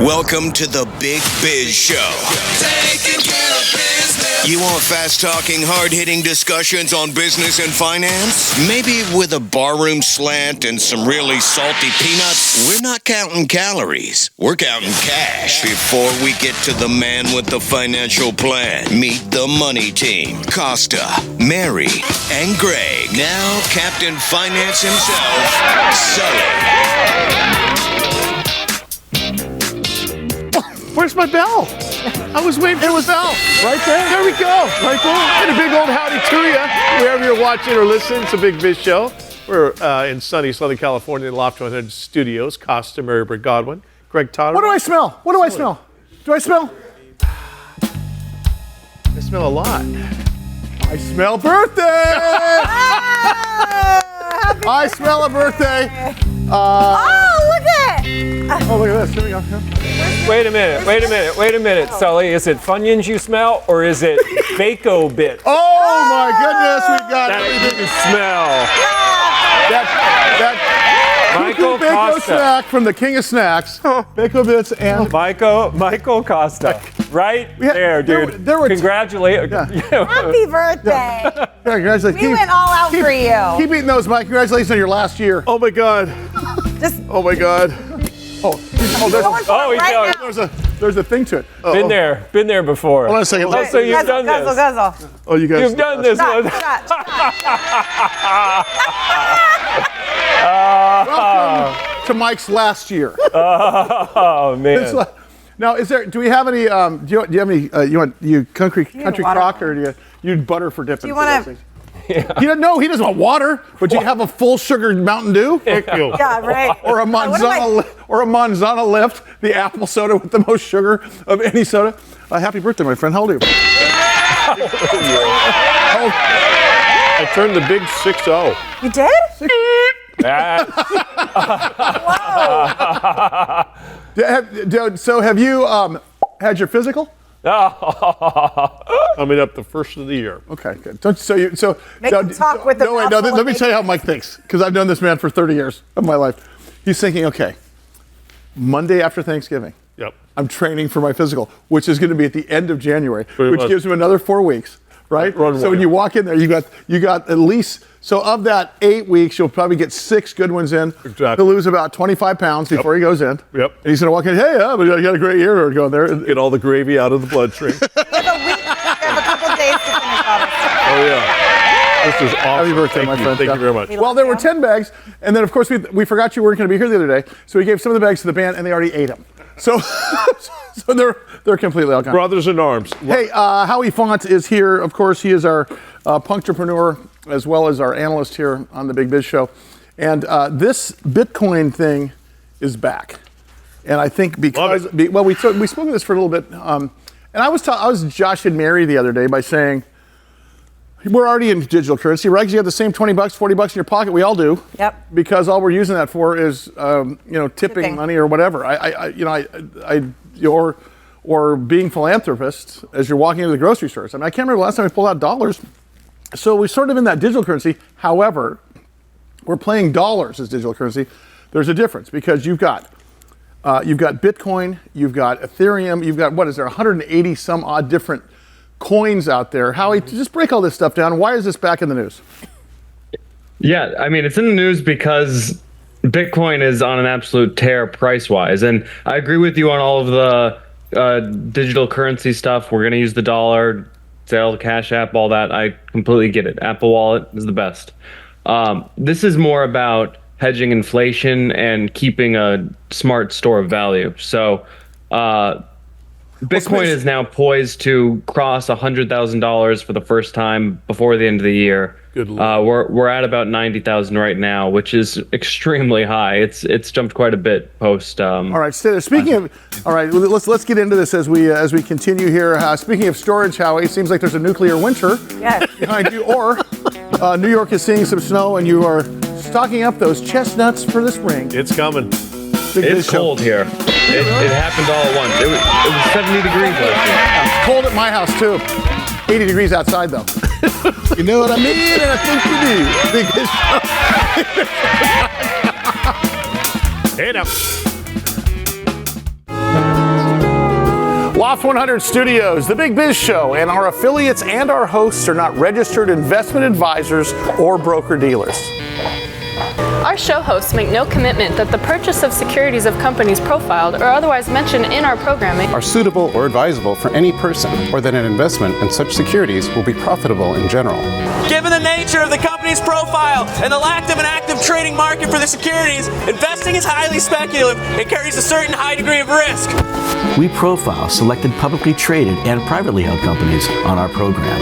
Welcome to the Big Biz Show. Taking care of business. You want fast-talking, hard-hitting discussions on business and finance? Maybe with a barroom slant and some really salty peanuts? We're not counting calories. We're counting cash. Before we get to the man with the financial plan, meet the money team. Costa, Mary, and Greg. Now, Captain Finance himself, Sully. Where's my bell? I was waiting for the bell. Right there? There we go. Right there. And a big old howdy to you, wherever you're watching or listening. It's a Big Biz Show. We're in sunny Southern California in the Loft 100 Studios. Costa, Mary Godwin, Greg Todd. What do I smell? What do I smell? Do I smell? I smell a lot. I smell birthday! I smell a birthday. Oh, look at Oh, look at this. Here we go. Wait a minute, Sully. Is it Funyuns you smell, or is it Bac-O-Bits? Oh my goodness, we got That everything. you smell. That Michael Bacon Costa. snack from the King of Snacks. Bacon-Bits and Michael Costa. Right there, dude. there were Congratulate. Happy birthday. Yeah, congratulations. We went all out for you. Keep eating those, Mike. Congratulations on your last year. Oh my God. Oh my God. There's a thing to it. Been there before. Hold on a second. So you've done this. Guzzle. Oh, you guys. You've done this one. Welcome to Mike's last year. Oh man. Now, do we have any? Do you have any? You country crock, or do you butter for dipping? Do you want to? He doesn't want water. But do you have a full sugar Mountain Dew? Yeah, right. Or a Manzana Lift, the apple soda with the most sugar of any soda. Happy birthday, my friend. How old are you? I turned the big 6-0. You did? So have you had your physical? Coming up the first of the year. Okay, good. Let me tell you how Mike thinks, because I've known this man for 30 years of my life. He's thinking, okay, Monday after Thanksgiving, Yep. I'm training for my physical, which is going to be at the end of January, Pretty which much. gives him another 4 weeks, right? So when you walk in there, you got at least, so of that 8 weeks, you'll probably get 6 good ones in. Exactly. He'll lose about 25 pounds before he goes in. Yep. And he's going to walk in, hey, but you got a great year going there. Get all the gravy out of the bloodstream. We have a couple days to finish all this. Oh yeah. This is awesome. Happy birthday, my friend. Thank you very much. Well, there were 10 bags, and then of course we forgot you weren't going to be here the other day, so we gave some of the bags to the band, and they already ate them. So, so they're completely all gone. Brothers in arms. Hey, Howie Font is here. Of course, he is our punctrepreneur as well as our analyst here on the Big Biz Show, and this Bitcoin thing is back, and I think because we spoke of this for a little bit, and I was joshing Mary the other day by saying, we're already in digital currency, right? Because you have the same $20, $40 in your pocket. We all do. Yep. Because all we're using that for is, tipping money or whatever. Or being philanthropists as you're walking into the grocery stores. I mean, I can't remember the last time we pulled out dollars. So we're sort of in that digital currency. However, we're playing dollars as digital currency. There's a difference because you've got Bitcoin, you've got Ethereum, you've got, 180 some odd different coins out there. Howie, just break all this stuff down. Why is this back in the news? Yeah, I mean, it's in the news because Bitcoin is on an absolute tear price-wise. And I agree with you on all of the digital currency stuff. We're going to use the dollar, Zelle, Cash App, all that. I completely get it. Apple Wallet is the best. This is more about hedging inflation and keeping a smart store of value. So Bitcoin is now poised to cross $100,000 for the first time before the end of the year. Good Lord. We're at about 90,000 right now, which is extremely high. It's jumped quite a bit post. All right. Speaking of, all right, let's get into this as we continue here. Speaking of storage, Howie, it seems like there's a nuclear winter behind you, or New York is seeing some snow, and you are stocking up those chestnuts for the spring. It's coming. It's cold here. It happened all at once. It was 70 degrees last year. It's cold at my house too. 80 degrees outside though. You know what I mean? And I think you do. Hey now. Loft 100 Studios, The Big Biz Show, and our affiliates and our hosts are not registered investment advisors or broker-dealers. Our show hosts make no commitment that the purchase of securities of companies profiled or otherwise mentioned in our programming are suitable or advisable for any person, or that an investment in such securities will be profitable in general. Given the nature of the company's profile and the lack of an active trading market for the securities, investing is highly speculative and carries a certain high degree of risk. We profile selected publicly traded and privately held companies on our program.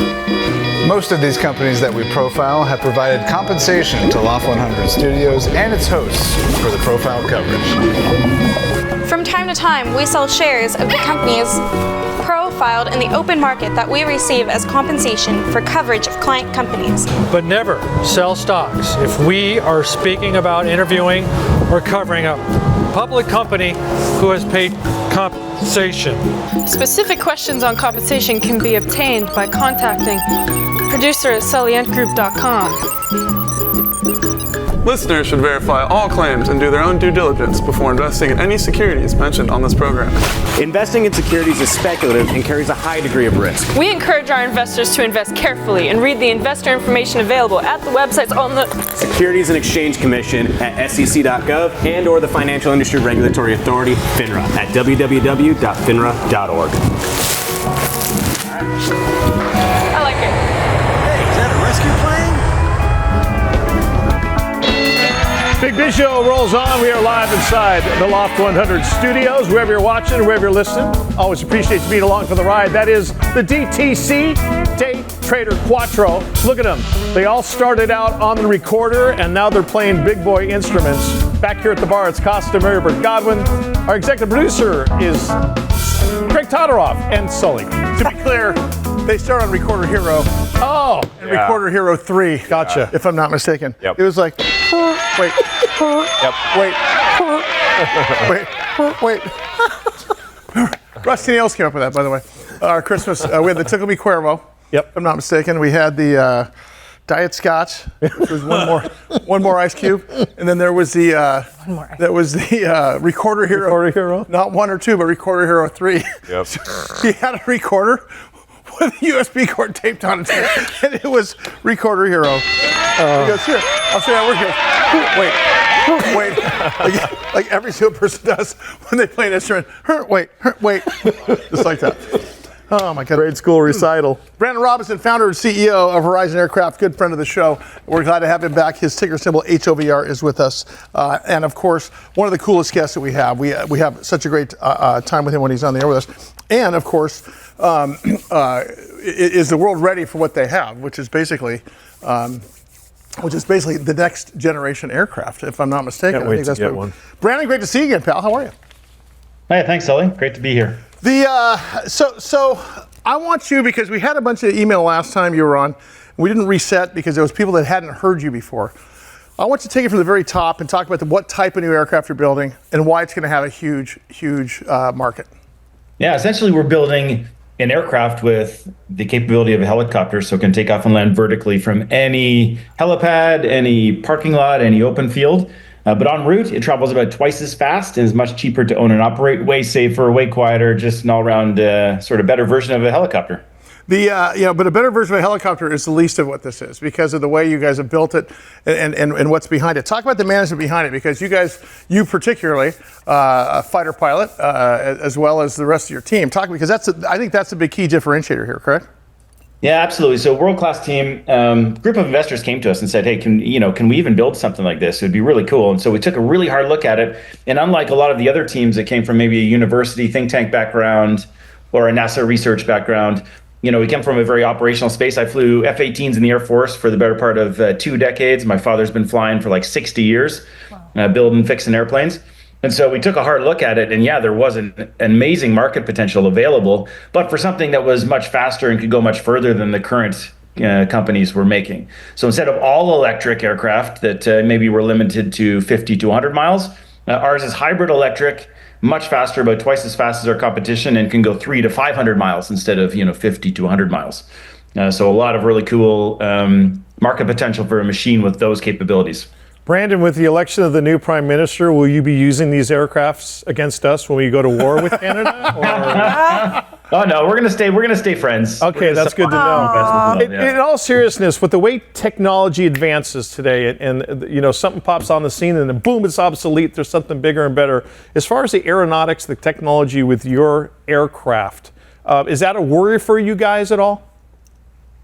Most of these companies that we profile have provided compensation to Loft 100 Studios and its hosts for the profile coverage. From time to time, we sell shares of the companies profiled in the open market that we receive as compensation for coverage of client companies. But never sell stocks if we are speaking about interviewing or covering a public company who has paid compensation. Specific questions on compensation can be obtained by contacting producer at sullyandgroup.com. Listeners should verify all claims and do their own due diligence before investing in any securities mentioned on this program. Investing in securities is speculative and carries a high degree of risk. We encourage our investors to invest carefully and read the investor information available at the websites on the Securities and Exchange Commission at sec.gov and or the Financial Industry Regulatory Authority, FINRA, at www.finra.org. I like it. Hey, is that a rescue plane? Big Biz Show rolls on. We are live inside the Loft 100 Studios. Wherever you're watching, wherever you're listening, always appreciate you being along for the ride. That is the DTC Day Trader Quattro. Look at them. They all started out on the recorder, and now they're playing big boy instruments. Back here at the bar, it's Costa Marybert Godwin. Our executive producer is Craig Todoroff and Sully. To be clear, they started on Recorder Hero. Oh, and Yeah. Recorder Hero 3. Gotcha. If I'm not mistaken. Yep. It was like, wait, Yep. wait. Rusty Nails came up with that, by the way. Our Christmas, we had the Tickle Me Cuervo. Yep. If I'm not mistaken. We had the Diet Scotch, which was one more ice cube, and then there was the Recorder Hero. Recorder Hero. Not 1 or 2, but Recorder Hero 3. Yep. So he had a recorder with a USB cord taped on it, and it was Recorder Hero. He goes, here, I'll show you how it works. Wait. Like every single person does when they play an instrument. Wait. Just like that. Oh my God. Grade school recital. Brandon Robinson, founder and CEO of Horizon Aircraft, good friend of the show. We're glad to have him back. His ticker symbol HOVR is with us. And of course, one of the coolest guests that we have. We have such a great time with him when he's on the air with us. And of course, is the world ready for what they have, which is basically the next generation aircraft, if I'm not mistaken. Can't wait to get one. Brandon, great to see you again, pal. How are you? Hey, thanks, Sully. Great to be here. So I want you, because we had a bunch of email last time you were on. We didn't reset because there was people that hadn't heard you before. I want you to take it from the very top and talk about what type of new aircraft you're building and why it's going to have a huge market. Yeah, essentially we're building an aircraft with the capability of a helicopter, so it can take off and land vertically from any helipad, any parking lot, any open field. But en route, it travels about twice as fast and is much cheaper to own and operate, way safer, way quieter, just an all-around sort of better version of a helicopter. But a better version of a helicopter is the least of what this is because of the way you guys have built it and what's behind it. Talk about the management behind it, because you particularly, a fighter pilot, as well as the rest of your team. Because I think that's a big key differentiator here, correct? Yeah, absolutely. So world-class team, group of investors came to us and said, hey, can we even build something like this? It would be really cool. And so we took a really hard look at it. And unlike a lot of the other teams that came from maybe a university think tank background or a NASA research background, we came from a very operational space. I flew F-18s in the Air Force for the better part of 2 decades. My father's been flying for like 60 years, building and fixing airplanes. And so we took a hard look at it, and yeah, there was an amazing market potential available, but for something that was much faster and could go much further than the current companies were making. So instead of all electric aircraft that maybe were limited to 50 to 100 miles, ours is hybrid electric, much faster, about twice as fast as our competition, and can go 300 to 500 miles instead of 50 to 100 miles. So a lot of really cool market potential for a machine with those capabilities. Brandon, with the election of the new prime minister, will you be using these aircrafts against us when we go to war with Canada? Oh no, we're gonna stay friends. Okay, that's good to know. In all seriousness, with the way technology advances today, and something pops on the scene, and then boom, it's obsolete. There's something bigger and better. As far as the aeronautics, the technology with your aircraft, is that a worry for you guys at all?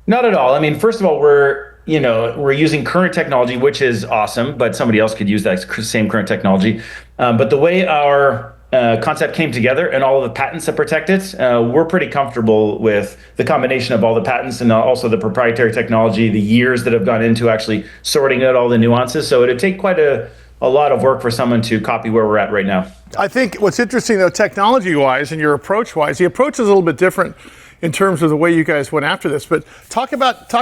Not at all. I mean, first of all, we're using current technology, which is awesome, but somebody else could use that same current technology. But the way our concept came together and all of the patents that protect it, we're pretty comfortable with the combination of all the patents and also the proprietary technology, the years that have gone into actually sorting out all the nuances. So it'd take quite a lot of work for someone to copy where we're at right now. I think what's interesting, though, technology-wise and your approach-wise, the approach is a little bit different in terms of the way you guys went after this. But talk about the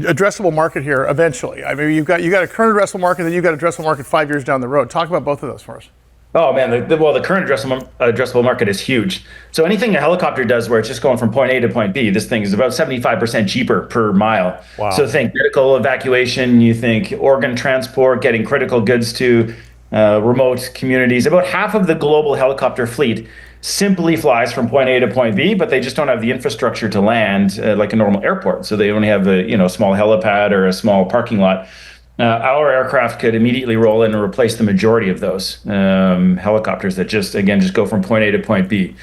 addressable market here eventually. I mean, you've got a current addressable market, then you've got an addressable market 5 years down the road. Talk about both of those for us. Oh man, the current addressable market is huge. So anything a helicopter does where it's just going from point A to point B, this thing is about 75% cheaper per mile. Wow. So think medical evacuation, you think organ transport, getting critical goods to remote communities. About half of the global helicopter fleet simply flies from point A to point B, but they just don't have the infrastructure to land like a normal airport. So they only have a small helipad or a small parking lot. Our aircraft could immediately roll in and replace the majority of those helicopters that just go from point A to point B.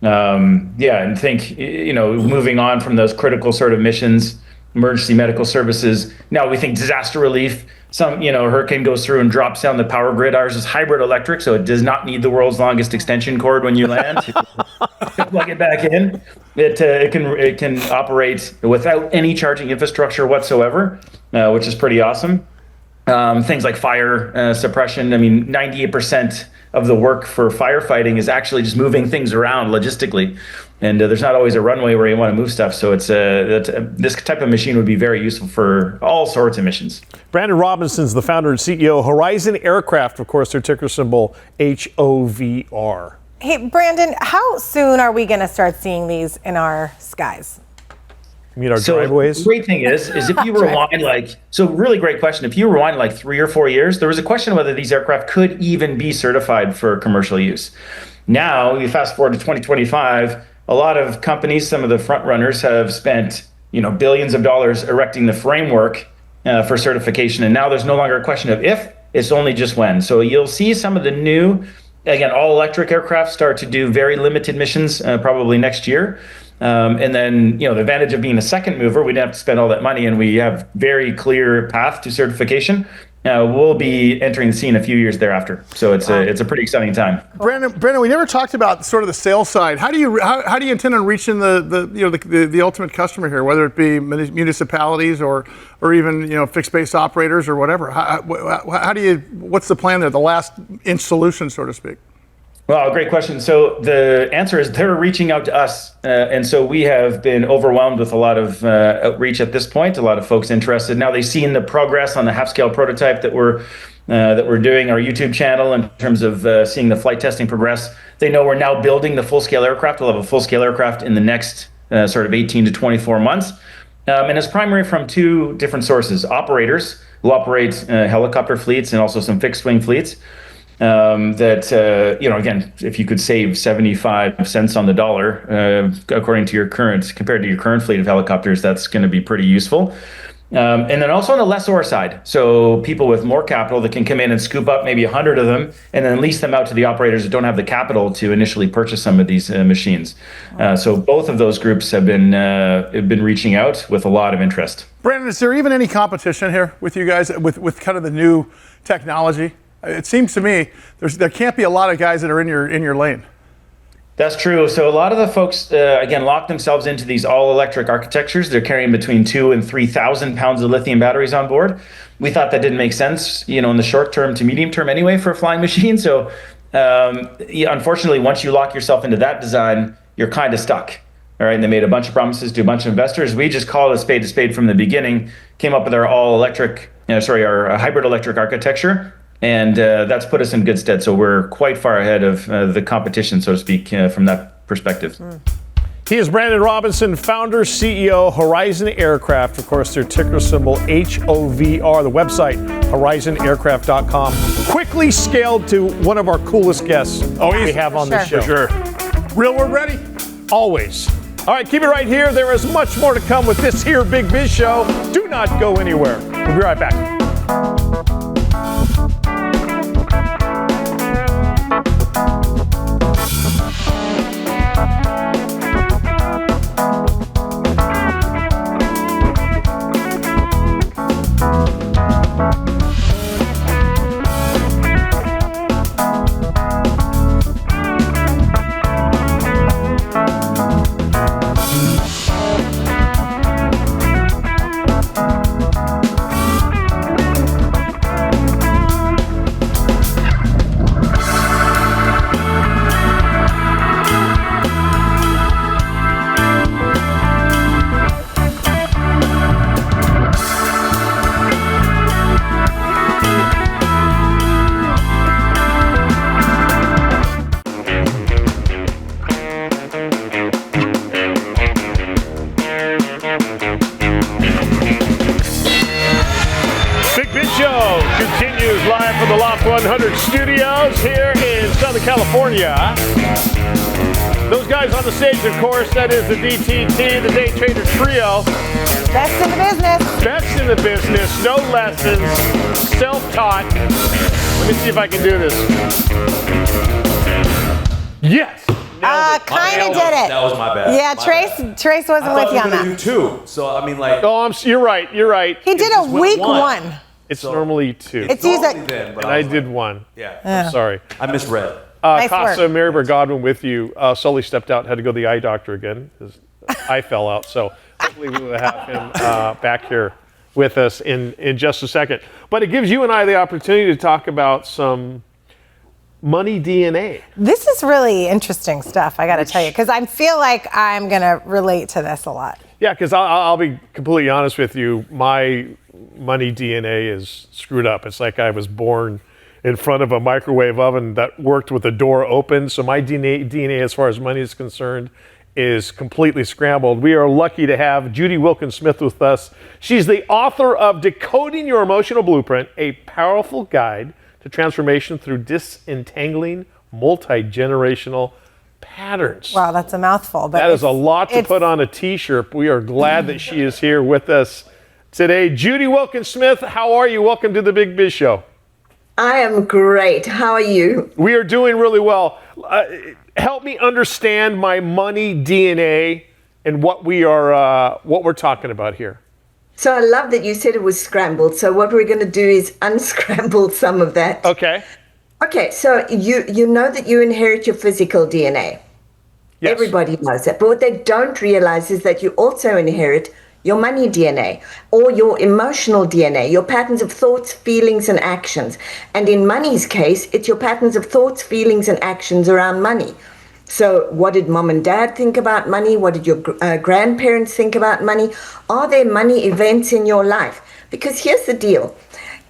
And think, moving on from those critical sort of missions, emergency medical services. Now we think disaster relief. Some, hurricane goes through and drops down the power grid. Ours is hybrid electric, so it does not need the world's longest extension cord when you land. Plug it back in. It can operate without any charging infrastructure whatsoever, which is pretty awesome. Things like fire suppression. I mean, 98% of the work for firefighting is actually just moving things around logistically. And there's not always a runway where you want to move stuff. So this type of machine would be very useful for all sorts of missions. Brandon Robinson's the founder and CEO of Horizon Aircraft, of course, their ticker symbol HOVR. Hey, Brandon, how soon are we going to start seeing these in our skies? You mean our driveways? The great thing is if you rewind really great question. If you rewind 3 or 4 years, there was a question whether these aircraft could even be certified for commercial use. Now, you fast forward to 2025, a lot of companies, some of the front runners have spent, billions of dollars erecting the framework for certification. And now there's no longer a question of if, it's only just when. So you'll see some of the new, again, all electric aircraft start to do very limited missions probably next year. And then, the advantage of being a second mover, we didn't have to spend all that money and we have very clear path to certification. We'll be entering the scene a few years thereafter. So it's a pretty exciting time. Brandon, we never talked about sort of the sales side. How do you intend on reaching the ultimate customer here, whether it be municipalities or even fixed base operators or whatever? What's the plan there? The last inch solution, so to speak. Well, great question. So the answer is they're reaching out to us. And so we have been overwhelmed with a lot of outreach at this point, a lot of folks interested. Now they've seen the progress on the half-scale prototype that we're doing, our YouTube channel, in terms of seeing the flight testing progress. They know we're now building the full-scale aircraft. We'll have a full-scale aircraft in the next sort of 18 to 24 months. And it's primary from two different sources. Operators who operate helicopter fleets and also some fixed-wing fleets. Again, if you could save 75 cents on the dollar, compared to your current fleet of helicopters, that's going to be pretty useful. And then also on the lessor side, so people with more capital that can come in and scoop up maybe 100 of them and then lease them out to the operators that don't have the capital to initially purchase some of these machines. So both of those groups have been reaching out with a lot of interest. Brandon, is there even any competition here with you guys with kind of the new technology? It seems to me there can't be a lot of guys that are in your lane. That's true. So a lot of the folks, lock themselves into these all-electric architectures. They're carrying between 2,000 and 3,000 pounds of lithium batteries on board. We thought that didn't make sense, in the short term to medium term anyway for a flying machine. So unfortunately, once you lock yourself into that design, you're kind of stuck. All right, and they made a bunch of promises to a bunch of investors. We just called a spade from the beginning, came up with our our hybrid electric architecture. And that's put us in good stead. So we're quite far ahead of the competition, so to speak, from that perspective. He is Brandon Robinson, founder, CEO, Horizon Aircraft. Of course, their ticker symbol HOVR. The website, horizonaircraft.com. Quickly scaled to one of our coolest guests we have on this show. For sure. Real word ready? Always. All right, keep it right here. There is much more to come with this here Big Biz Show. Do not go anywhere. We'll be right back. Continues live from the Loft 100 studios here in Southern California. Those guys on the stage, of course, that is the DTT, the Day Trader Trio. Best in the business. Best in the business, no lessons, self-taught. Let me see if I can do this. Yes. Kind of did it. That was my bad. Yeah, Trace wasn't with you on that. I thought two. So, I mean, like. Oh, you're right. He did a week one. It's normally two. It's usually and I did one. Yeah. I'm sorry. I misread. Nice Casa, work. Mary Godwin with you. Sully stepped out, had to go to the eye doctor again. His eye fell out. So hopefully we will have him back here with us in just a second. But it gives you and I the opportunity to talk about some money DNA. This is really interesting stuff, I got to tell you, because I feel like I'm going to relate to this a lot. Yeah, because I'll be completely honest with you. My money DNA is screwed up. It's like I was born in front of a microwave oven that worked with the door open. So my DNA as far as money is concerned is completely scrambled. We are lucky to have Judy Wilkins Smith with us. She's the author of Decoding Your Emotional Blueprint, a powerful guide to transformation through disentangling multi-generational patterns. Wow, that's a mouthful. But that is a lot to put on a t-shirt. We are glad that she is here with us today. Judy Wilkins Smith, how are you? Welcome to the Big Biz Show. I am great. How are you? We are doing really well. Help me understand my money DNA and what we're talking about here. So I love that you said it was scrambled. So what we're going to do is unscramble some of that. Okay. Okay, so you know that you inherit your physical DNA. Yes. Everybody knows that. But what they don't realize is that you also inherit your money DNA or your emotional DNA, your patterns of thoughts, feelings, and actions. And in money's case, it's your patterns of thoughts, feelings, and actions around money. So what did mom and dad think about money? What did your grandparents think about money? Are there money events in your life? Because here's the deal.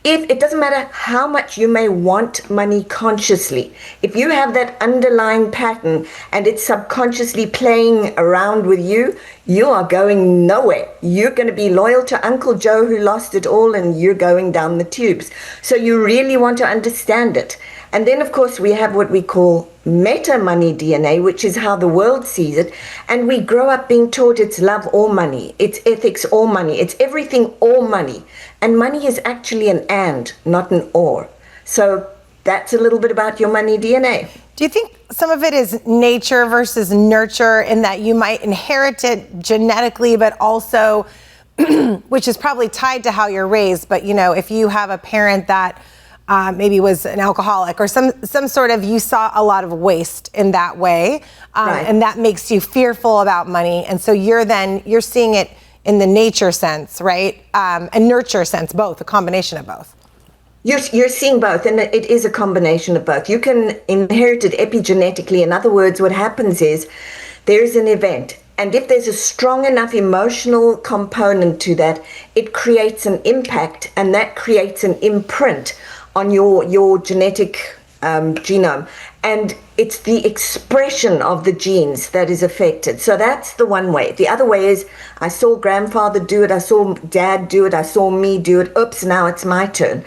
If it doesn't matter how much you may want money consciously, if you have that underlying pattern and it's subconsciously playing around with you, you are going nowhere. You're going to be loyal to Uncle Joe who lost it all and you're going down the tubes. So you really want to understand it. And then, of course, we have what we call meta money DNA, which is how the world sees it. And we grow up being taught it's love or money, it's ethics or money, it's everything or money. And money is actually an and, not an or. So that's a little bit about your money DNA. Do you think some of it is nature versus nurture in that you might inherit it genetically, but also, which is probably tied to how you're raised, but if you have a parent that maybe was an alcoholic or some sort of, you saw a lot of waste in that way, right. And that makes you fearful about money. And so you're seeing it in the nature sense, right? And nurture sense, both, a combination of both. You're seeing both, and it is a combination of both. You can inherit it epigenetically. In other words, what happens is there's an event. And if there's a strong enough emotional component to that, it creates an impact, and that creates an imprint on your genetic genome. And it's the expression of the genes that is affected. So that's the one way. The other way is, I saw grandfather do it, I saw dad do it, I saw me do it, oops, now it's my turn.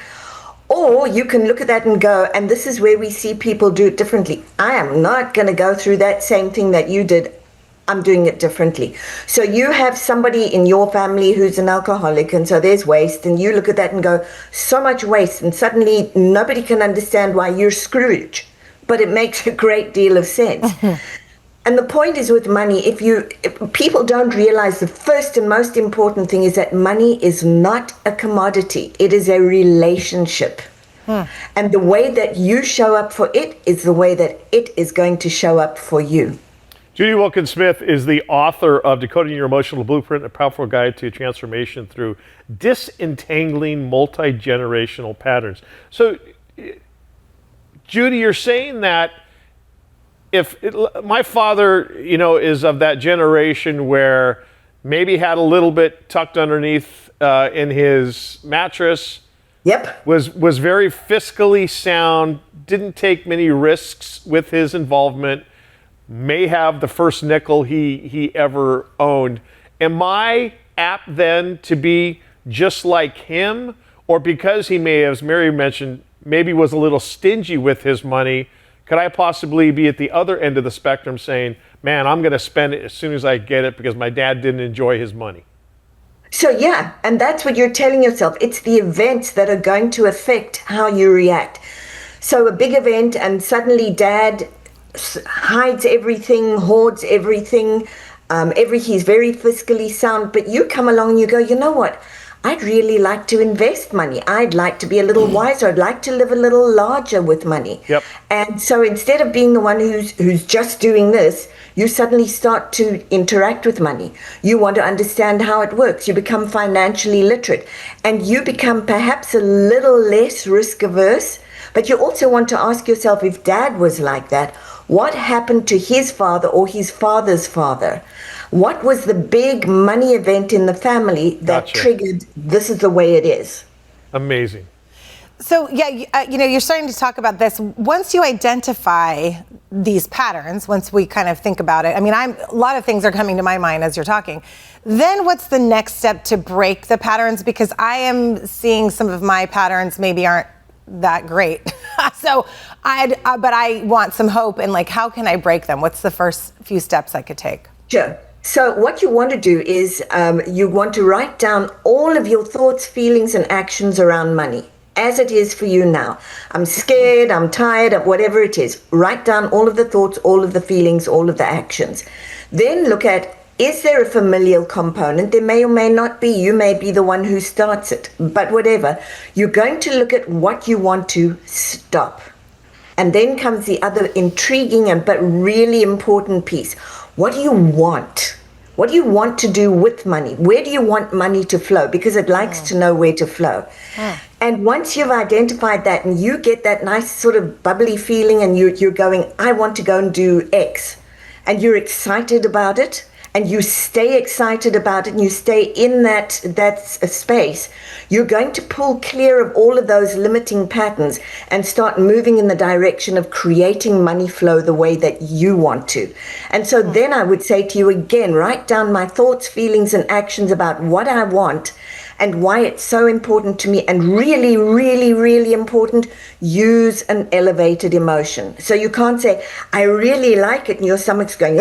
Or you can look at that and go, and this is where we see people do it differently. I am not going to go through that same thing that you did. I'm doing it differently. So you have somebody in your family who's an alcoholic, and so there's waste, and you look at that and go, so much waste, and suddenly nobody can understand why you're Scrooge. But it makes a great deal of sense. And the point is with money, if people don't realize the first and most important thing is that money is not a commodity. It is a relationship. And the way that you show up for it is the way that it is going to show up for you. Judy Wilkins Smith is the author of Decoding Your Emotional Blueprint, a powerful guide to transformation through disentangling multi-generational patterns. So, Judy, you're saying that my father, is of that generation where maybe had a little bit tucked underneath in his mattress. Yep. Was very fiscally sound, didn't take many risks with his involvement, may have the first nickel he ever owned. Am I apt then to be just like him? Or because he may, as Mary mentioned, maybe was a little stingy with his money, could I possibly be at the other end of the spectrum saying, man, I'm going to spend it as soon as I get it because my dad didn't enjoy his money? So yeah, and that's what you're telling yourself. It's the events that are going to affect how you react. So a big event and suddenly dad hides everything, hoards everything, he's very fiscally sound, but you come along and you go, you know what? I'd really like to invest money. I'd like to be a little wiser. I'd like to live a little larger with money. Yep. And so instead of being the one who's just doing this, you suddenly start to interact with money. You want to understand how it works. You become financially literate. And you become perhaps a little less risk averse. But you also want to ask yourself, if dad was like that, what happened to his father or his father's father? What was the big money event in the family that triggered this is the way it is? Amazing. So, yeah, you're starting to talk about this. Once you identify these patterns, once we kind of think about it, a lot of things are coming to my mind as you're talking. Then what's the next step to break the patterns? Because I am seeing some of my patterns maybe aren't that great. But I want some hope, and how can I break them? What's the first few steps I could take? Sure. So what you want to do is you want to write down all of your thoughts, feelings, and actions around money, as it is for you now. I'm scared, I'm tired, of whatever it is. Write down all of the thoughts, all of the feelings, all of the actions. Then look at, is there a familial component? There may or may not be. You may be the one who starts it, but whatever. You're going to look at what you want to stop. And then comes the other intriguing but really important piece. What do you want? What do you want to do with money? Where do you want money to flow? Because it likes to know where to flow. And once you've identified that and you get that nice sort of bubbly feeling and you're going, I want to go and do X, and you're excited about it, and you stay excited about it and you stay in that space, you're going to pull clear of all of those limiting patterns and start moving in the direction of creating money flow the way that you want to. And so then I would say to you again, write down my thoughts, feelings, and actions about what I want and why it's so important to me, and really, really, really important, use an elevated emotion. So you can't say, I really like it, and your stomach's going,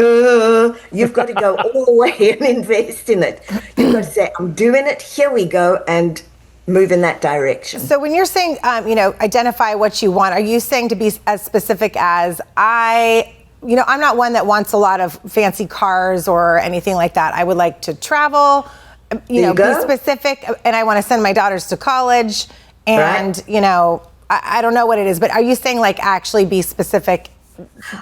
you've got to go all the way and invest in it. You've got to say, I'm doing it, here we go, and move in that direction. So when you're saying, identify what you want, are you saying to be as specific as I'm not one that wants a lot of fancy cars or anything like that. I would like to travel, be specific, and I want to send my daughters to college, and I don't know what it is, but are you saying actually be specific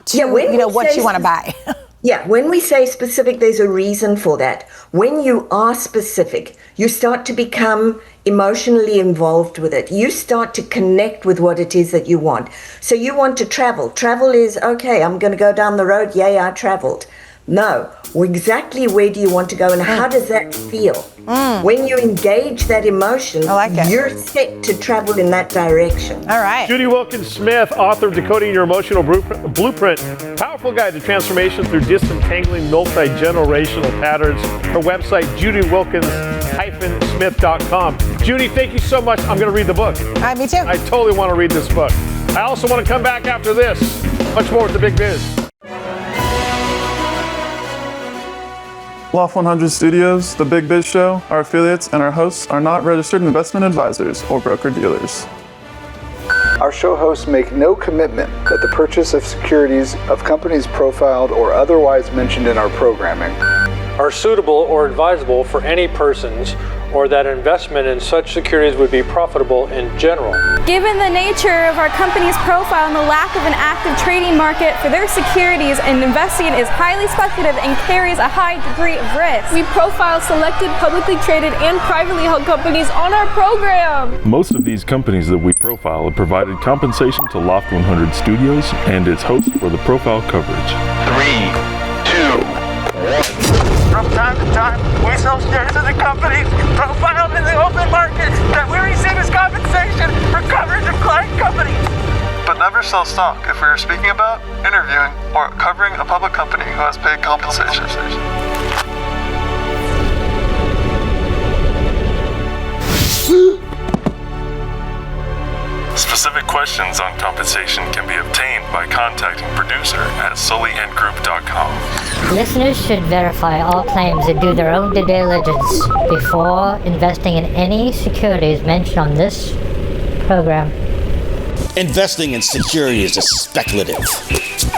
to what you want to buy? Yeah, when we say specific, there's a reason for that. When you are specific, you start to become emotionally involved with it. You start to connect with what it is that you want. So you want to travel. Travel is, okay, I'm going to go down the road. Yay, I traveled. No. Well, exactly where do you want to go and how does that feel? When you engage that emotion, you're set to travel in that direction. All right. Judy Wilkins Smith, author of Decoding Your Emotional Blueprint, powerful guide to transformation through disentangling multi-generational patterns. Her website, judywilkins-smith.com. Judy, thank you so much. I'm going to read the book. Me too. I totally want to read this book. I also want to come back after this. Much more with the Big Biz. Loft 100 Studios, The Big Biz Show, our affiliates, and our hosts are not registered investment advisors or broker-dealers. Our show hosts make no commitment that the purchase of securities of companies profiled or otherwise mentioned in our programming are suitable or advisable for any persons, or that investment in such securities would be profitable in general. Given the nature of our company's profile and the lack of an active trading market for their securities, and investing is highly speculative and carries a high degree of risk. We profile selected publicly traded and privately held companies on our program. Most of these companies that we profile have provided compensation to Loft 100 Studios and its host for the profile coverage. 3, 2, 1. From time to time, we sell shares of the companies profiled in the open market that we receive as compensation for coverage of client companies. But never sell stock if we are speaking about, interviewing, or covering a public company who has paid compensation. Specific questions on compensation can be obtained by contacting producer at sullyandgroup.com. Listeners should verify all claims and do their own due diligence before investing in any securities mentioned on this program. Investing in securities is speculative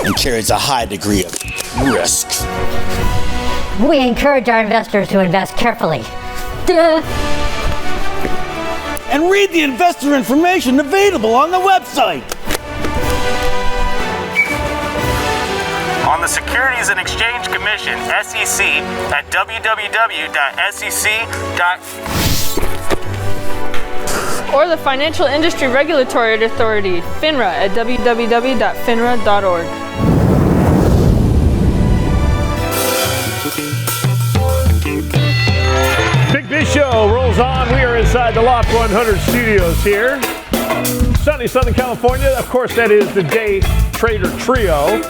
and carries a high degree of risk. We encourage our investors to invest carefully. Duh. And read the investor information available on the website. On the Securities and Exchange Commission, SEC, at www.sec.gov. Or the Financial Industry Regulatory Authority, FINRA, at www.finra.org. Big Biz Show rolls on. We are inside the Loft 100 Studios here. Sunny Southern California. Of course, that is the Day Trader Trio.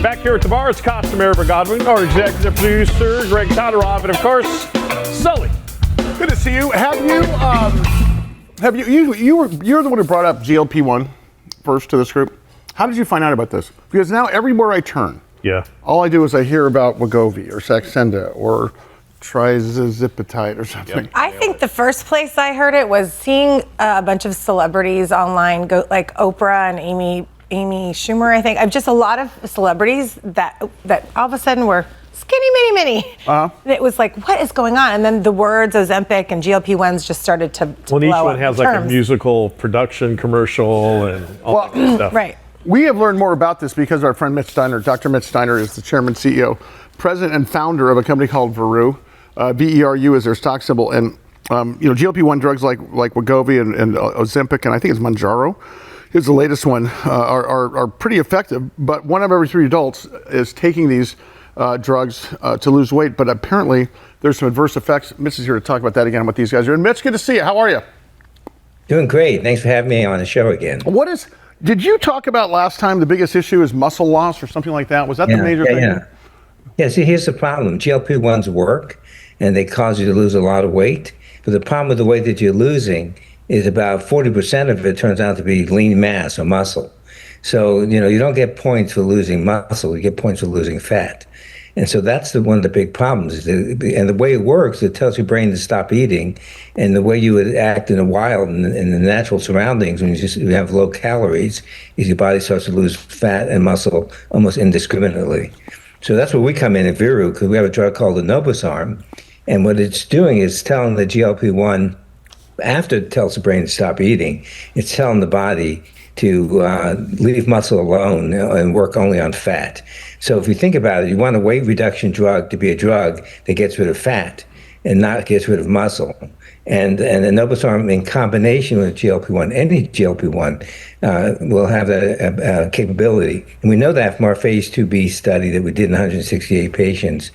Back here at the bar, it's Costumer Godwin, our executive producer, Greg Todorov, and of course, Sully. Good to see you. You're the one who brought up GLP1 first to this group. How did you find out about this? Because now everywhere I turn, all I do is I hear about Wegovy or Saxenda or trizipatide or something. I think the first place I heard it was seeing a bunch of celebrities online, go like Oprah and Amy Schumer, I think. Just a lot of celebrities that all of a sudden were skinny mini. And it was like, what is going on? And then the words Ozempic and GLP-1s just started to blow up. Each one has like a musical production commercial and all that kind of stuff. Right. We have learned more about this because our friend Mitch Steiner, Dr. Mitch Steiner, is the chairman, CEO, president, and founder of a company called Veru. VERU is their stock symbol. And, GLP-1 drugs like Wegovy and Ozempic, and I think it's Mounjaro, is the latest one, are pretty effective. But 1 of every 3 adults is taking these drugs to lose weight. But apparently there's some adverse effects. Mitch is here to talk about that again, what these guys are. And Mitch, good to see you. How are you? Doing great. Thanks for having me on the show again. Did you talk about last time the biggest issue is muscle loss or something like that? Was that the major thing? Yeah, see, here's the problem. GLP-1s work, and they cause you to lose a lot of weight. But the problem with the weight that you're losing is about 40% of it turns out to be lean mass or muscle. So, you don't get points for losing muscle, you get points for losing fat. And so that's one of the big problems. And the way it works, it tells your brain to stop eating. And the way you would act in the wild, in the natural surroundings, when you have low calories, is your body starts to lose fat and muscle almost indiscriminately. So that's where we come in at Veru, because we have a drug called enobosarm. And what it's doing is telling the GLP-1, after it tells the brain to stop eating, it's telling the body to leave muscle alone and work only on fat. So if you think about it, you want a weight reduction drug to be a drug that gets rid of fat and not gets rid of muscle. And enobosarm in combination with GLP-1, any GLP-1, will have that capability. And we know that from our phase 2b study that we did in 168 patients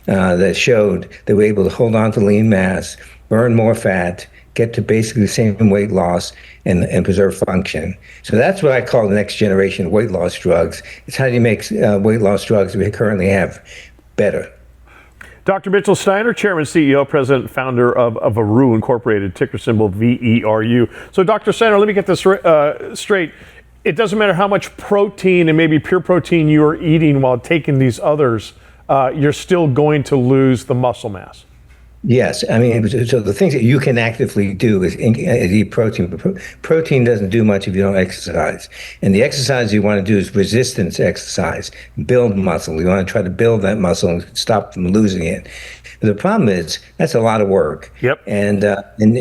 that showed that we're able to hold on to lean mass, burn more fat, get to basically the same weight loss, and preserve function. So that's what I call the next generation of weight loss drugs. It's how do you make weight loss drugs that we currently have better. Dr. Mitchell Steiner, Chairman, CEO, President, Founder of Veru Incorporated, ticker symbol VERU. So, Dr. Steiner, let me get this straight. It doesn't matter how much protein and maybe pure protein you are eating while taking these others, you're still going to lose the muscle mass. Yes, I mean, so the things that you can actively do is eat protein. Protein doesn't do much if you don't exercise. And the exercise you want to do is resistance exercise, build muscle. You want to try to build that muscle and stop from losing it. But the problem is that's a lot of work. Yep. And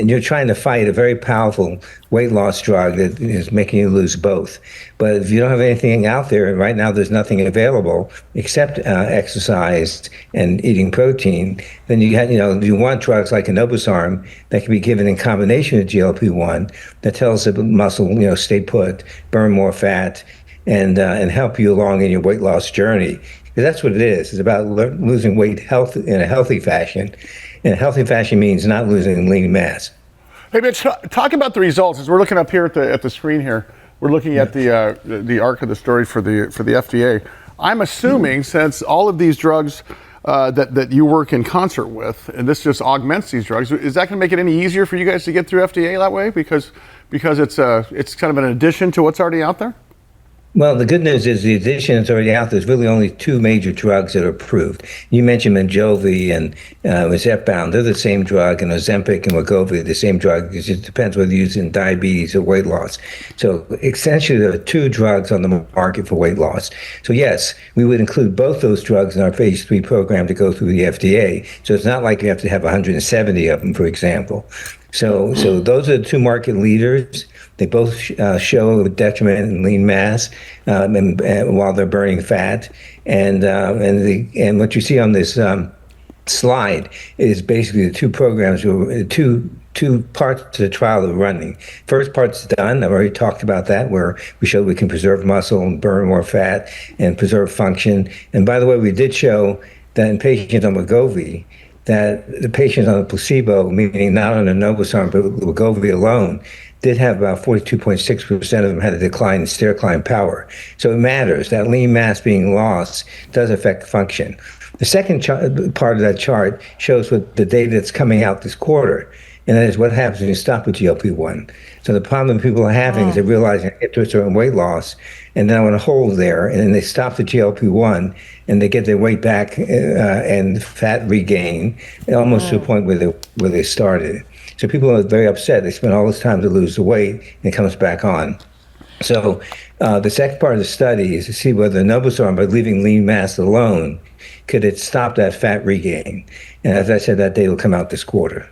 you're trying to fight a very powerful weight loss drug that is making you lose both. But if you don't have anything out there, and right now there's nothing available except exercise and eating protein, then you want drugs like enobosarm that can be given in combination with GLP-1 that tells the muscle, stay put, burn more fat, and help you along in your weight loss journey. Because that's what it is. It's about losing weight in a healthy fashion. And a healthy fashion means not losing lean mass. Hey, Mitch, talk about the results. As we're looking up here at the screen here, we're looking at the arc of the story for the FDA. I'm assuming since all of these drugs that you work in concert with, and this just augments these drugs, is that going to make it any easier for you guys to get through FDA that way? Because it's kind of an addition to what's already out there? Well, the good news is the addition that's already out. There's really only two major drugs that are approved. You mentioned Monjovi and Zepbound. They're the same drug, and Ozempic and Wegovy, the same drug. It just depends whether you use it in diabetes or weight loss. So essentially, there are two drugs on the market for weight loss. So yes, we would include both those drugs in our phase 3 program to go through the FDA. So it's not like you have to have 170 of them, for example. So those are the two market leaders. They both show a detriment in lean mass and while they're burning fat. And what you see on this slide is basically the two programs, two parts to the trial that we're running. First part's done. I've already talked about that, where we showed we can preserve muscle and burn more fat and preserve function. And by the way, we did show that in patients on Wegovy, that the patients on the placebo, meaning not on enobosarm, but Wegovy alone, did have about 42.6% of them had a decline in stair climb power. So it matters. That lean mass being lost does affect function. The second part of that chart shows what the data that's coming out this quarter, and that is what happens when you stop with GLP-1. So the problem people are having is they realize they get to a certain weight loss, and then I want to hold there, and then they stop the GLP-1, and they get their weight back and fat regain, almost to a point where they started. So people are very upset. They spend all this time to lose the weight, and it comes back on. So the second part of the study is to see whether enobosarm, by leaving lean mass alone, could it stop that fat regain? And as I said, that data will come out this quarter.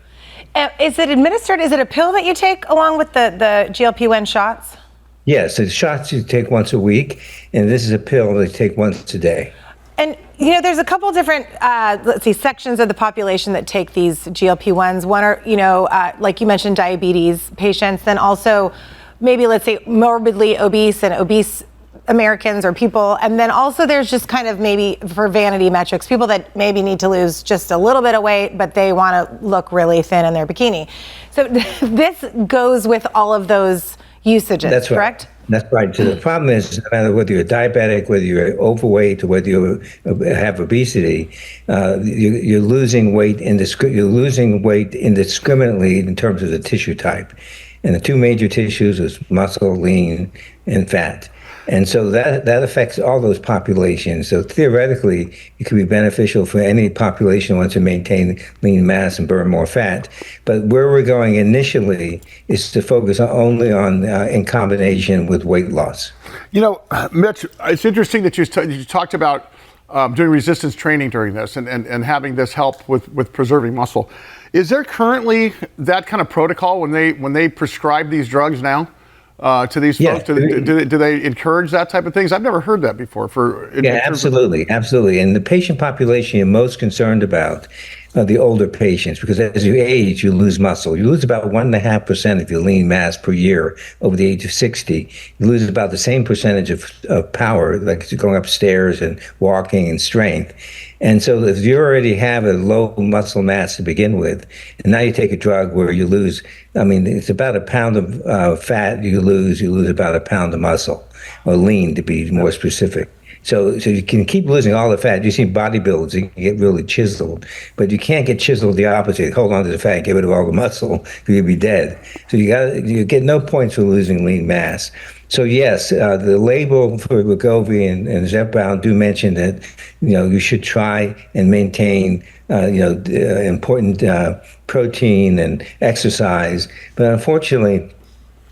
Is it administered? Is it a pill that you take along with the GLP-1 shots? Yes, the shots you take once a week, and this is a pill that you take once a day. And, there's a couple different, sections of the population that take these GLP-1s. One are, like you mentioned, diabetes patients, then also maybe, let's say, morbidly obese and obese Americans or people. And then also there's just kind of maybe for vanity metrics, people that maybe need to lose just a little bit of weight, but they want to look really thin in their bikini. So this goes with all of those usages, That's right. Correct? That's right. So the problem is, no matter whether you're diabetic, whether you're overweight, or whether you have obesity, you're losing weight indiscriminately in terms of the tissue type. And the two major tissues is muscle, lean, and fat. And so that affects all those populations. So theoretically, it could be beneficial for any population who wants to maintain lean mass and burn more fat. But where we're going initially is to focus only on in combination with weight loss. Mitch, it's interesting that you talked about doing resistance training during this and having this help with preserving muscle. Is there currently that kind of protocol when they prescribe these drugs now? To these folks? Do they encourage that type of things? I've never heard that before. Absolutely. And the patient population you're most concerned about the older patients, because as you age, you lose muscle. You lose about 1.5% of your lean mass per year over the age of 60. You lose about the same percentage of power, like going upstairs and walking and strength. And so if you already have a low muscle mass to begin with, and now you take a drug where you lose, I mean, it's about a pound of fat you lose about a pound of muscle, or lean to be more specific. So you can keep losing all the fat. You see bodybuilders, you can get really chiseled, but you can't get chiseled the opposite. Hold on to the fat, get rid of all the muscle, you'll be dead. So you get no points for losing lean mass. So yes, the label for Wegovy and Zepbound do mention that, you should try and maintain, important protein and exercise, but unfortunately,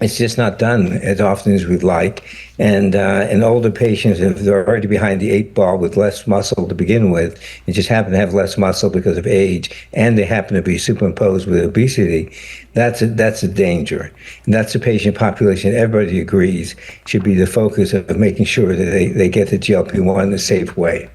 it's just not done as often as we'd like. And in older patients, if they're already behind the 8 ball with less muscle to begin with, and just happen to have less muscle because of age, and they happen to be superimposed with obesity, that's a danger. And that's the patient population everybody agrees should be the focus of making sure that they get the GLP-1 in a safe way.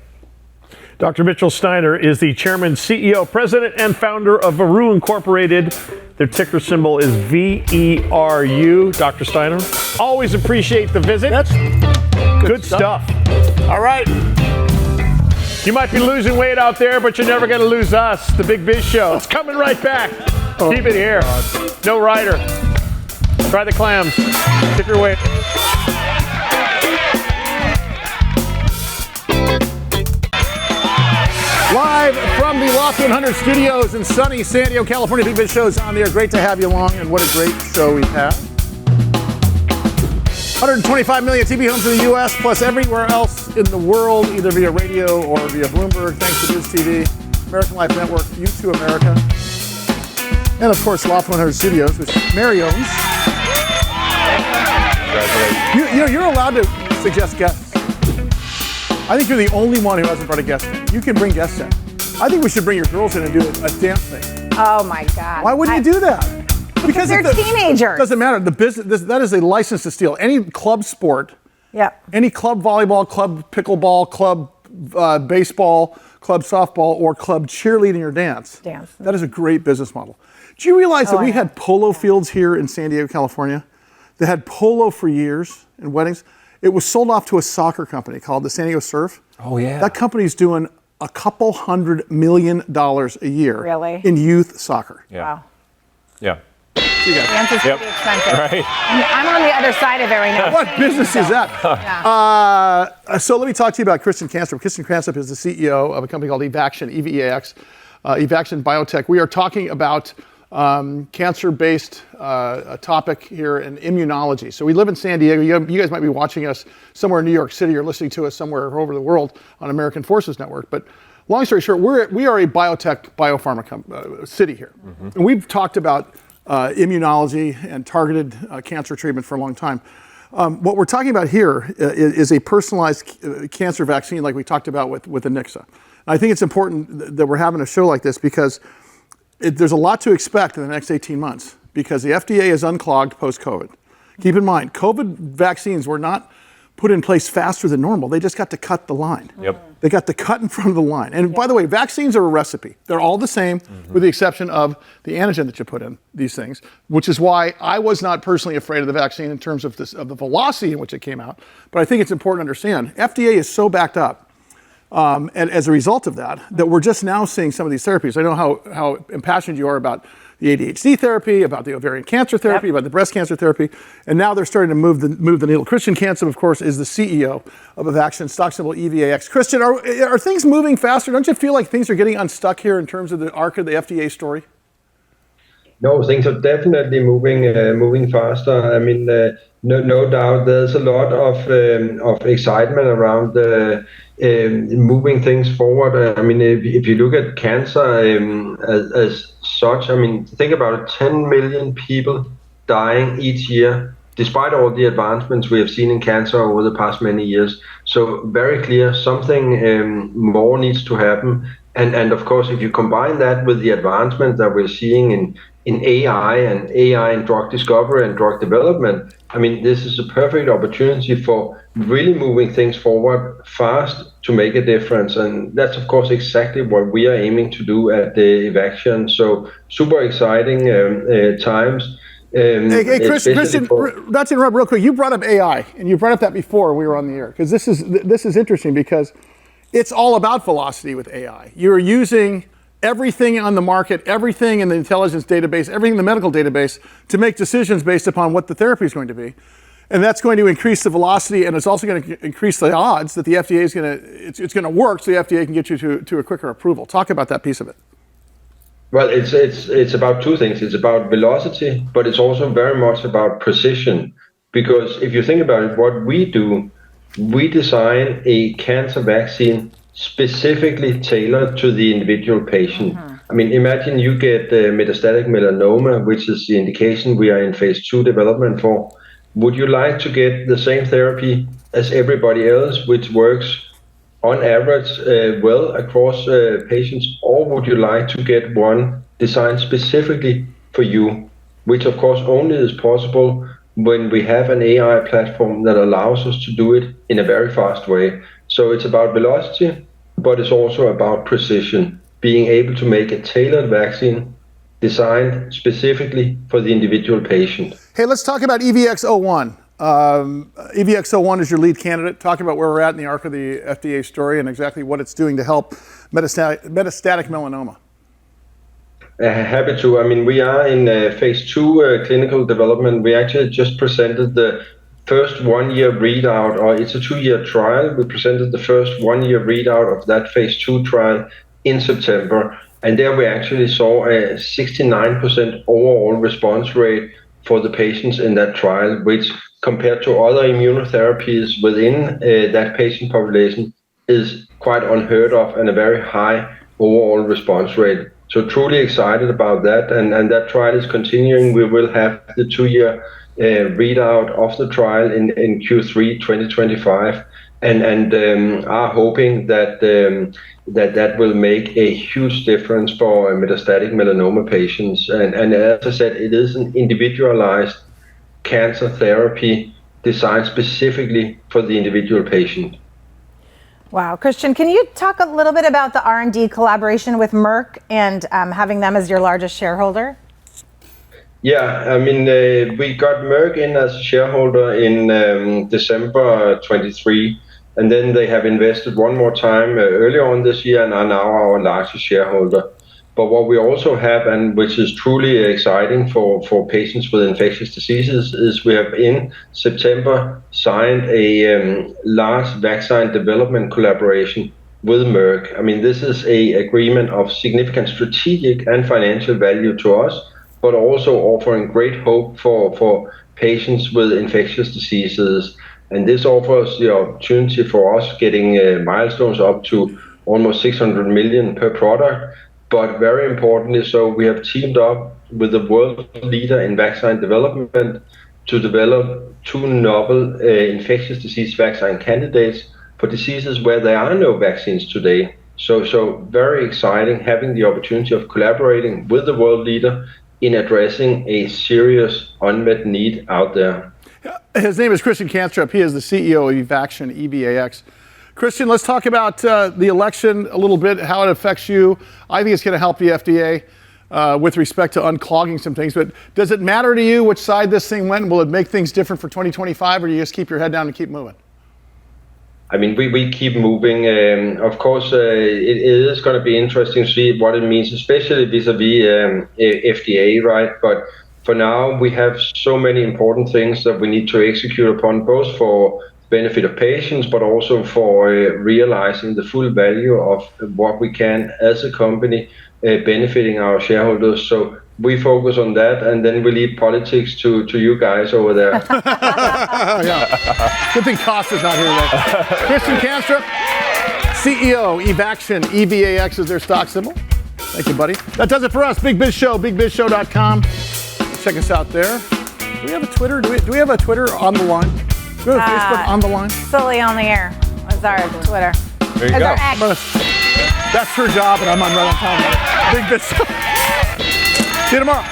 Dr. Mitchell Steiner is the chairman, CEO, president, and founder of Veru Incorporated. Their ticker symbol is VERU. Dr. Steiner, always appreciate the visit. That's good stuff. All right. You might be losing weight out there, but you're never going to lose us. The Big Biz Show. It's coming right back. Keep it here. No rider. Try the clams. Tip your weight. Live from the Loft 100 studios in sunny San Diego, California. Big Biz Show's on there. Great to have you along, and what a great show we've had. 125 million TV homes in the U.S., plus everywhere else in the world, either via radio or via Bloomberg, thanks to BizTV, American Life Network, U2 America, and of course, Loft 100 Studios, which Mary owns. Congratulations. You're allowed to suggest guests. I think you're the only one who hasn't brought a guest in. You can bring guests in. I think we should bring your girls in and do a dance thing. Oh my God. Why wouldn't you do that? Because they're teenagers. Doesn't matter. The business that is a license to steal. Any club sport, any club volleyball, club pickleball, club baseball, club softball, or club cheerleading or dance. That is a great business model. Do you realize that we had polo fields here in San Diego, California? They had polo for years in weddings. It was sold off to a soccer company called the San Diego Surf. Oh, yeah. That company's doing a couple $100 million a year in youth soccer. Yeah. Wow. Yeah. Dance is pretty expensive. Right. I'm on the other side of it right now. What business is that? So let me talk to you about Christian Kanstrup. Christian Kanstrup is the CEO of a company called Evaxion, EVAX, Evaxion Biotech. We are talking about cancer-based topic here in immunology. So we live in San Diego. You guys might be watching us somewhere in New York City or listening to us somewhere over the world on American Forces Network. But long story short, we are a biotech, biopharma city here. Mm-hmm. And we've talked about immunology and targeted cancer treatment for a long time. What we're talking about here is a personalized cancer vaccine like we talked about with the Nixa. And I think it's important that we're having a show like this because there's a lot to expect in the next 18 months because the FDA is unclogged post-COVID. Keep in mind, COVID vaccines were not put in place faster than normal. They just got to cut the line. Yep. They got to cut in front of the line. And by the way, vaccines are a recipe. They're all the same with the exception of the antigen that you put in these things, which is why I was not personally afraid of the vaccine in terms of the velocity in which it came out. But I think it's important to understand, FDA is so backed up and as a result of that we're just now seeing some of these therapies. I know how impassioned you are about the ADHD therapy, about the ovarian cancer therapy, about the breast cancer therapy, and now they're starting to move the needle. Christian Kanstrup, of course, is the CEO of Evaxion, stock symbol EVAX. Christian, are things moving faster? Don't you feel like things are getting unstuck here in terms of the arc of the FDA story? No, things are definitely moving faster. I mean, no doubt there's a lot of excitement around moving things forward. I mean, if you look at cancer as such, I mean, think about it, 10 million people dying each year, despite all the advancements we have seen in cancer over the past many years. So very clear, something more needs to happen. And of course, if you combine that with the advancements that we're seeing in AI and AI in drug discovery and drug development, I mean, this is a perfect opportunity for really moving things forward fast to make a difference. And that's, of course, exactly what we are aiming to do at the Evaxion. So super exciting times. Hey, Christian, not to interrupt real quick, you brought up AI, and you brought up that before we were on the air, because this is interesting because it's all about velocity with AI. You're using everything on the market, everything in the intelligence database, everything in the medical database to make decisions based upon what the therapy is going to be. And that's going to increase the velocity, and it's also going to increase the odds that the FDA is going to, it's going to work so the FDA can get you to a quicker approval. Talk about that piece of it. Well, it's about two things. It's about velocity, but it's also very much about precision. Because if you think about it, what we do, we design a cancer vaccine specifically tailored to the individual patient. I mean, imagine you get metastatic melanoma, which is the indication we are in phase 2 development for. Would you like to get the same therapy as everybody else, which works on average well across patients, or would you like to get one designed specifically for you, which of course only is possible when we have an AI platform that allows us to do it in a very fast way. So it's about velocity, but it's also about precision, being able to make a tailored vaccine designed specifically for the individual patient. Hey, let's talk about EVX-01. EVX-01 is your lead candidate. Talk about where we're at in the arc of the FDA story and exactly what it's doing to help metastatic melanoma. Happy to. I mean, we are in phase 2 clinical development. We actually just presented the first 1 year readout, or it's a 2-year trial. We presented the first 1 year readout of that phase 2 trial in September. And there we actually saw a 69% overall response rate for the patients in that trial, which compared to other immunotherapies within that patient population is quite unheard of and a very high overall response rate. So truly excited about that. And that trial is continuing. We will have the 2-year readout of the trial in Q3 2025, and are hoping that that will make a huge difference for metastatic melanoma patients. And as I said, it is an individualized cancer therapy designed specifically for the individual patient. Wow. Christian, can you talk a little bit about the R&D collaboration with Merck and having them as your largest shareholder? Yeah, I mean, we got Merck in as a shareholder in December 23, and then they have invested one more time earlier on this year and are now our largest shareholder. But what we also have, and which is truly exciting for patients with infectious diseases, is we have in September signed a large vaccine development collaboration with Merck. I mean, this is an agreement of significant strategic and financial value to us, but also offering great hope for patients with infectious diseases. And this offers the opportunity for us getting milestones up to almost 600 million per product. But very importantly, so we have teamed up with the world leader in vaccine development to develop 2 novel infectious disease vaccine candidates for diseases where there are no vaccines today. So very exciting having the opportunity of collaborating with the world leader in addressing a serious unmet need out there. His name is Christian Kanstrup. He is the CEO of Evaxion, EVAX. Christian, let's talk about the election a little bit, how it affects you. I think it's going to help the FDA with respect to unclogging some things. But does it matter to you which side this thing went? Will it make things different for 2025, or do you just keep your head down and keep moving? I mean, we keep moving. Of course, it is going to be interesting to see what it means, especially vis-a-vis FDA, right? But for now, we have so many important things that we need to execute upon, both for benefit of patients, but also for realizing the full value of what we can as a company, benefiting our shareholders. So we focus on that, and then we leave politics to you guys over there. Yeah. Good thing Costa's not here today. Christian Kanstrup, CEO, Evaxion, EVAX is their stock symbol. Thank you, buddy. That does it for us. Big Biz Show, bigbizshow.com. Check us out there. Do we have a Twitter? Do we have a Twitter on the line? Do we have a Facebook on the line? Sully on the air was our Twitter. There you go. That's her job, and I'm on right on time. Big Biz Show. See you tomorrow.